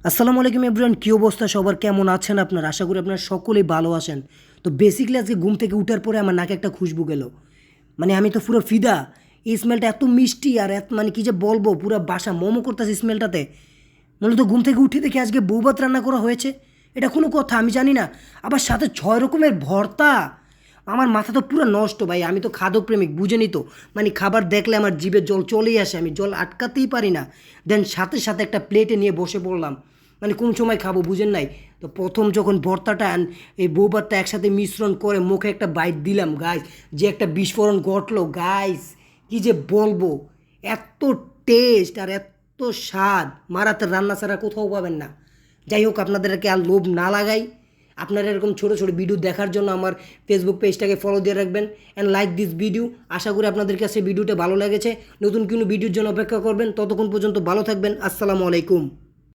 আসসালামু আলাইকুম এভরিওয়ান, কী অবস্থা সবার, কেমন আছেন আপনারা? আশা করি আপনারা সকলেই ভালো আছেন। তো বেসিক্যালি আজকে ঘুম থেকে উঠার পরে আমার নাকে একটা খুশবু গেল, মানে আমি তো পুরো ফিদা। এই স্মেলটা এত মিষ্টি আর এত মানে কী যে বলবো, পুরো বাসা মোমো করতেছে স্মেলটাতে। মূলত ঘুম থেকে উঠে দেখি আজকে বউ ভাত রান্না করা হয়েছে। এটা কোনো কথা? আমি জানি না। আবার সাথে 6 রকমের ভর্তা। আমার মাথা তো পুরো নষ্ট ভাই, আমি তো খাদ্যপ্রেমিক, বুঝেনি তো। মানে খাবার দেখলে আমার জিভে জল চলেই আসে, আমি জল আটকাতেই পারি না। দেন সাথে সাথে একটা প্লেটে নিয়ে বসে পড়লাম, মানে কোন সময় খাবো বুঝেন নাই। তো প্রথম যখন ভর্তাটা এই বউ ভাতটা একসাথে মিশ্রণ করে মুখে একটা বাইট দিলাম গাইস, যে একটা বিস্ফোরণ ঘটলো গাইস, কি যে বলবো। এত টেস্ট আর এত স্বাদ মারাতে রান্না ছাড়া কোথাও পাবেন না। যাই হোক, আপনাদেরকে আর লোভ না লাগাই। আপনারা এরকম ছোটো ছোটো ভিডিও দেখার জন্য আমার ফেসবুক পেজটাকে ফলো দিয়ে রাখবেন অ্যান্ড লাইক দিস ভিডিও। আশা করি আপনাদের কাছে ভিডিওটা ভালো লেগেছে। নতুন কোনো ভিডিওর জন্য অপেক্ষা করবেন। ততক্ষণ পর্যন্ত ভালো থাকবেন। আসসালামু আলাইকুম।